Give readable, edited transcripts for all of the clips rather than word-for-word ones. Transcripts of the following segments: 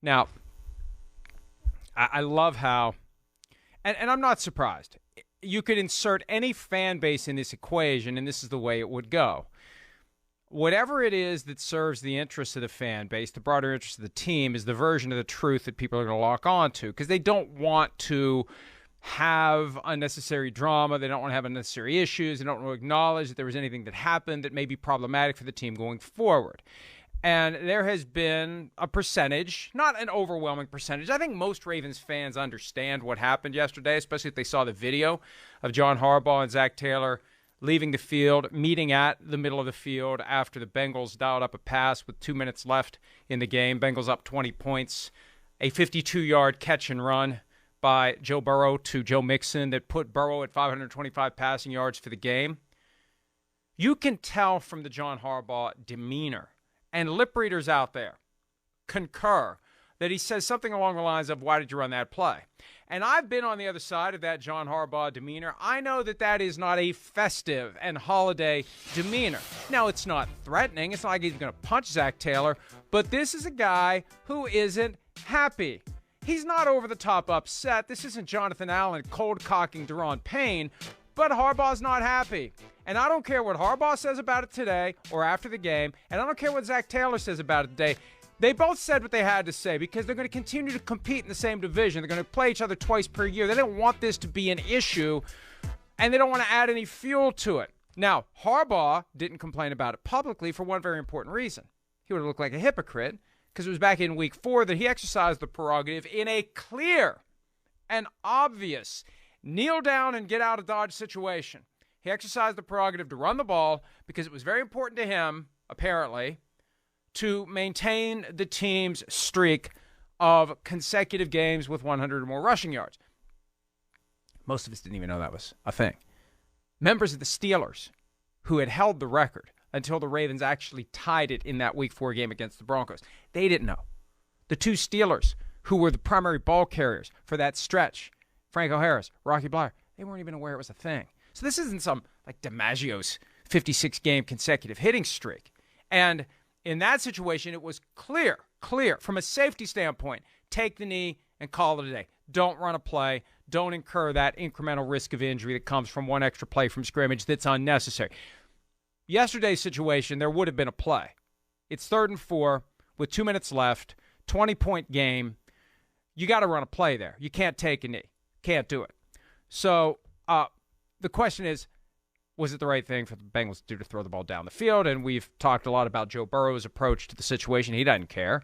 Now, I love how, and I'm not surprised. You could insert any fan base in this equation, and this is the way it would go. Whatever it is that serves the interests of the fan base, the broader interests of the team, is the version of the truth that people are going to lock on to, because they don't want to have unnecessary drama. They don't want to have unnecessary issues. They don't want to acknowledge that there was anything that happened that may be problematic for the team going forward. And there has been a percentage, not an overwhelming percentage. I think most Ravens fans understand what happened yesterday, especially if they saw the video of John Harbaugh and Zac Taylor leaving the field, meeting at the middle of the field after the Bengals dialed up a pass with 2 minutes left in the game. Bengals up 20 points, a 52-yard catch and run by Joe Burrow to Joe Mixon that put Burrow at 525 passing yards for the game. You can tell from the John Harbaugh demeanor, and lip readers out there concur, that he says something along the lines of, why did you run that play? And I've been on the other side of that John Harbaugh demeanor. I know that that is not a festive and holiday demeanor. Now, it's not threatening. It's not like he's going to punch Zac Taylor, but this is a guy who isn't happy. He's not over-the-top upset. This isn't Jonathan Allen cold-cocking Daron Payne, but Harbaugh's not happy. And I don't care what Harbaugh says about it today or after the game, and I don't care what Zac Taylor says about it today. They both said what they had to say because they're going to continue to compete in the same division. They're going to play each other twice per year. They don't want this to be an issue, and they don't want to add any fuel to it. Now, Harbaugh didn't complain about it publicly for one very important reason. He would have looked like a hypocrite because it was back in week 4 that he exercised the prerogative in a clear and obvious kneel down and get out of Dodge situation. He exercised the prerogative to run the ball because it was very important to him, apparently, to maintain the team's streak of consecutive games with 100 or more rushing yards. Most of us didn't even know that was a thing. Members of the Steelers, who had held the record until the Ravens actually tied it in that Week 4 game against the Broncos, they didn't know. The two Steelers, who were the primary ball carriers for that stretch, Franco Harris, Rocky Bleier, they weren't even aware it was a thing. So this isn't some like DiMaggio's 56-game consecutive hitting streak. And in that situation, it was clear from a safety standpoint, take the knee and call it a day. Don't run a play. Don't incur that incremental risk of injury that comes from one extra play from scrimmage that's unnecessary. Yesterday's situation, there would have been a play. It's 3rd and 4 with 2 minutes left, 20-point game. You got to run a play there. You can't take a knee. Can't do it. So the question is, was it the right thing for the Bengals to do to throw the ball down the field? And we've talked a lot about Joe Burrow's approach to the situation. He doesn't care.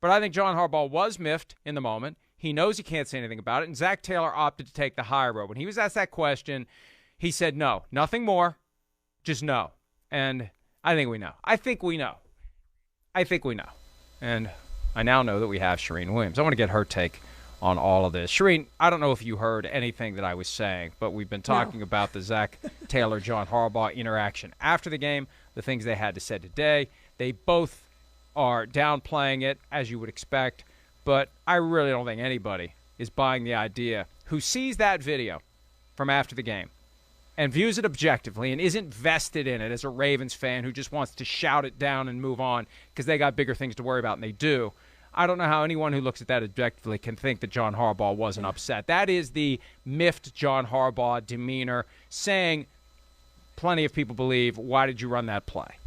But I think John Harbaugh was miffed in the moment. He knows he can't say anything about it. And Zac Taylor opted to take the high road. When he was asked that question, he said no. Nothing more. Just no. And I think we know. I think we know. And I now know that we have Charean Williams. I want to get her take on all of this. Charean, I don't know if you heard anything that I was saying, but we've been talking about the Zac Taylor, John Harbaugh interaction after the game, the things they had to say today. They both are downplaying it, as you would expect, but I really don't think anybody is buying the idea who sees that video from after the game and views it objectively and isn't vested in it as a Ravens fan who just wants to shout it down and move on because they got bigger things to worry about, and they do. I don't know how anyone who looks at that objectively can think that John Harbaugh wasn't upset. That is the miffed John Harbaugh demeanor, saying plenty of people believe, why did you run that play?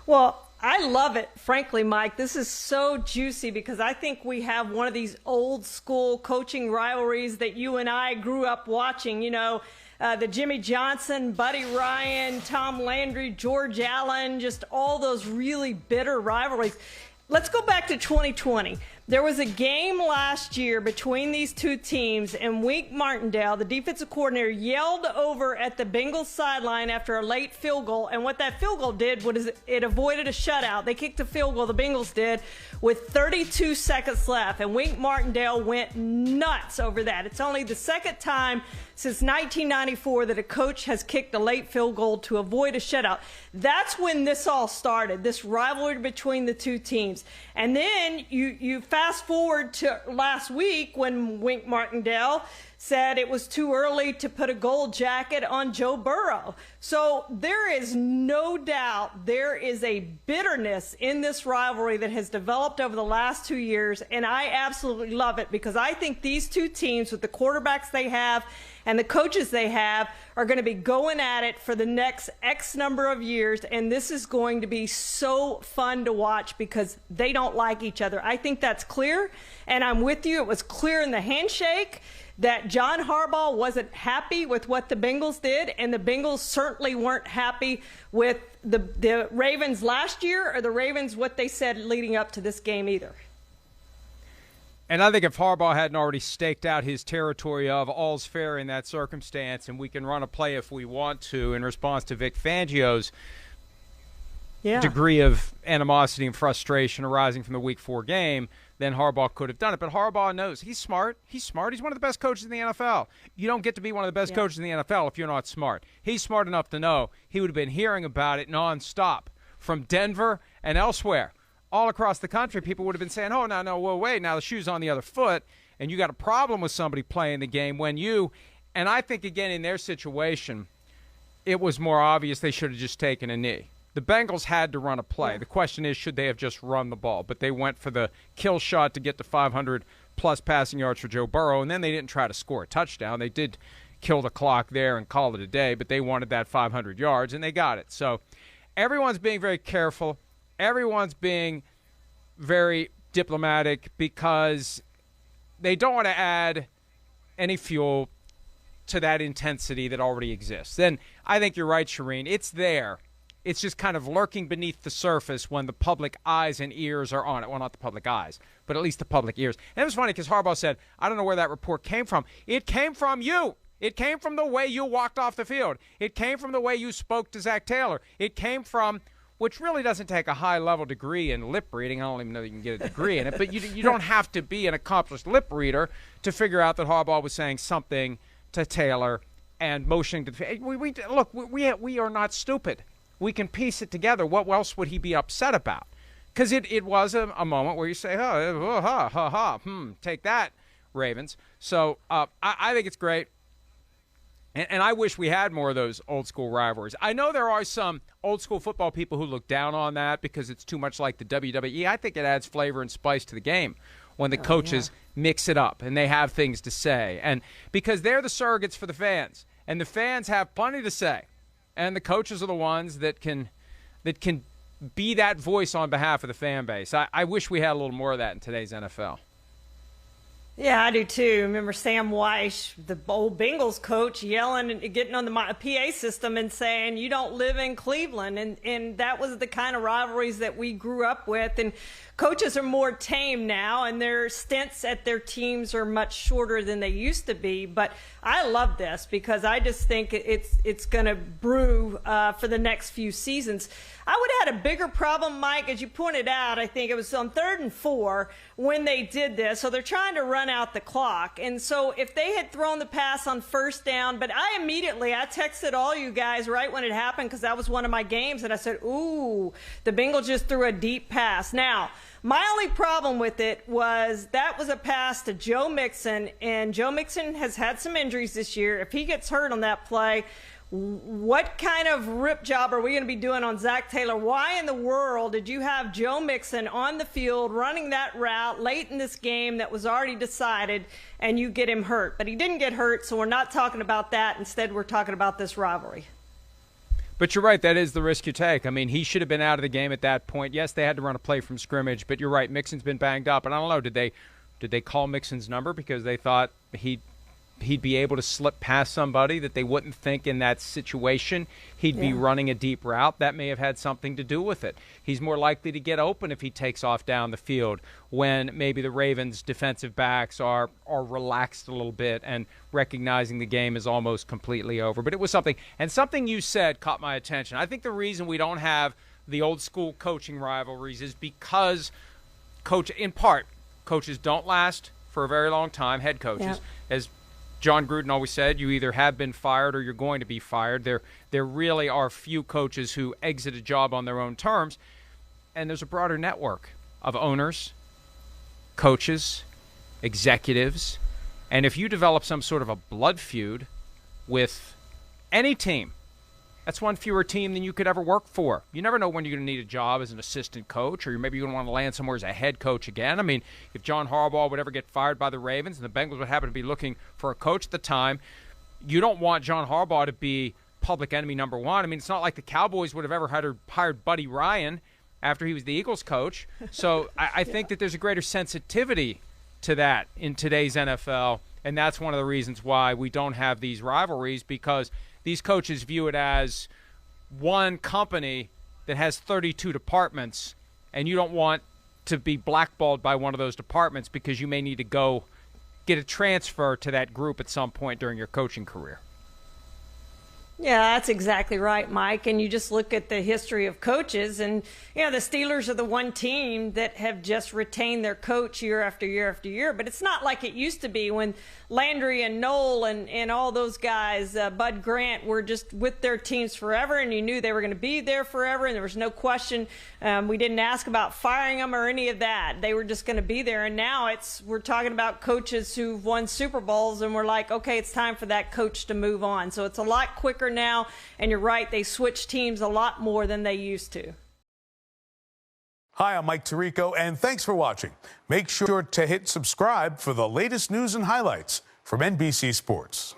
Well, I love it, frankly, Mike. This is so juicy because I think we have one of these old school coaching rivalries that you and I grew up watching, the Jimmy Johnson, Buddy Ryan, Tom Landry, George Allen, just all those really bitter rivalries. Let's go back to 2020. There was a game last year between these two teams, and Wink Martindale, the defensive coordinator, yelled over at the Bengals sideline after a late field goal. And what that field goal did was it avoided a shutout. They kicked a field goal, the Bengals did, with 32 seconds left. And Wink Martindale went nuts over that. It's only the second time since 1994 that a coach has kicked a late field goal to avoid a shutout. That's when this all started, this rivalry between the two teams. And then you fast forward to last week when Wink Martindale said it was too early to put a gold jacket on Joe Burrow. So there is no doubt there is a bitterness in this rivalry that has developed over the last 2 years, and I absolutely love it because I think these two teams, with the quarterbacks they have and the coaches they have, are going to be going at it for the next X number of years, and this is going to be so fun to watch because they don't like each other. I think that's clear, and I'm with you. It was clear in the handshake that John Harbaugh wasn't happy with what the Bengals did, and the Bengals certainly weren't happy with the Ravens last year or the Ravens what they said leading up to this game either. And I think if Harbaugh hadn't already staked out his territory of all's fair in that circumstance and we can run a play if we want to in response to Vic Fangio's degree of animosity and frustration arising from the Week 4 game, then Harbaugh could have done it. But Harbaugh knows. He's smart. He's smart. He's one of the best coaches in the NFL. You don't get to be one of the best coaches in the NFL if you're not smart. He's smart enough to know he would have been hearing about it nonstop from Denver and elsewhere. All across the country, people would have been saying, oh, no, well, wait, now the shoe's on the other foot, and you got a problem with somebody playing the game when you – and I think, again, in their situation, it was more obvious they should have just taken a knee. The Bengals had to run a play. Yeah. The question is, should they have just run the ball? But they went for the kill shot to get to 500-plus passing yards for Joe Burrow, and then they didn't try to score a touchdown. They did kill the clock there and call it a day, but they wanted that 500 yards, and they got it. So everyone's being very careful. Everyone's being very diplomatic because they don't want to add any fuel to that intensity that already exists. Then I think you're right, Charean. It's there. It's just kind of lurking beneath the surface when the public eyes and ears are on it. Well, not the public eyes, but at least the public ears. And it was funny because Harbaugh said, I don't know where that report came from. It came from you. It came from the way you walked off the field. It came from the way you spoke to Zac Taylor. It came from, which really doesn't take a high-level degree in lip reading. I don't even know you can get a degree in it, but you don't have to be an accomplished lip reader to figure out that Harbaugh was saying something to Taylor and motioning to look, we are not stupid. We can piece it together. What else would he be upset about? Because it was a moment where you say, take that, Ravens. So I think it's great. And I wish we had more of those old-school rivalries. I know there are some old-school football people who look down on that because it's too much like the WWE. I think it adds flavor and spice to the game when the coaches mix it up and they have things to say. And because they're the surrogates for the fans, and the fans have plenty to say, and the coaches are the ones that can be that voice on behalf of the fan base. I wish we had a little more of that in today's NFL. Yeah, I do too. Remember Sam Weish, the old Bengals coach, yelling and getting on the PA system and saying, you don't live in Cleveland. And that was the kind of rivalries that we grew up with. And coaches are more tame now, and their stints at their teams are much shorter than they used to be. But I love this because I just think it's going to brew for the next few seasons. I would have had a bigger problem, Mike, as you pointed out. I think it was on 3rd and 4 when they did this. So they're trying to run out the clock. And so if they had thrown the pass on 1st down, but I texted all you guys right when it happened because that was one of my games, and I said, ooh, the Bengals just threw a deep pass. Now, my only problem with it was that was a pass to Joe Mixon, and Joe Mixon has had some injuries this year. If he gets hurt on that play, what kind of rip job are we going to be doing on Zac Taylor? Why in the world did you have Joe Mixon on the field running that route late in this game that was already decided, and you get him hurt? But he didn't get hurt, so we're not talking about that. Instead, we're talking about this rivalry. But you're right, that is the risk you take. I mean, he should have been out of the game at that point. Yes, they had to run a play from scrimmage, but you're right, Mixon's been banged up. And I don't know, did they call Mixon's number because they thought he'd be able to slip past somebody that they wouldn't think in that situation he'd be running a deep route? That may have had something to do with it. He's more likely to get open if he takes off down the field when maybe the Ravens' defensive backs are relaxed a little bit and recognizing the game is almost completely over. But it was something, and something you said caught my attention. I think the reason we don't have the old-school coaching rivalries is because, in part, coaches don't last for a very long time, head coaches. As John Gruden always said, you either have been fired or you're going to be fired. There really are few coaches who exit a job on their own terms. And there's a broader network of owners, coaches, executives, And if you develop some sort of a blood feud with any team, that's one fewer team than you could ever work for. You never know when you're going to need a job as an assistant coach, or maybe you're going to want to land somewhere as a head coach again. I mean, if John Harbaugh would ever get fired by the Ravens and the Bengals would happen to be looking for a coach at the time, you don't want John Harbaugh to be public enemy number one. I mean, it's not like the Cowboys would have ever hired Buddy Ryan after he was the Eagles coach. So I think that there's a greater sensitivity to that in today's NFL, and that's one of the reasons why we don't have these rivalries, because these coaches view it as one company that has 32 departments, and you don't want to be blackballed by one of those departments because you may need to go get a transfer to that group at some point during your coaching career. Yeah, that's exactly right, Mike. And you just look at the history of coaches, and the Steelers are the one team that have just retained their coach year after year after year. But it's not like it used to be when Landry and Noel and all those guys, Bud Grant, were just with their teams forever, and you knew they were going to be there forever, and there was no question. We didn't ask about firing them or any of that. They were just going to be there. And now we're talking about coaches who've won Super Bowls, and we're like, okay, it's time for that coach to move on. So it's a lot quicker now, and you're right, they switch teams a lot more than they used to. Hi, I'm Mike Tirico, and thanks for watching. Make sure to hit subscribe for the latest news and highlights from NBC Sports.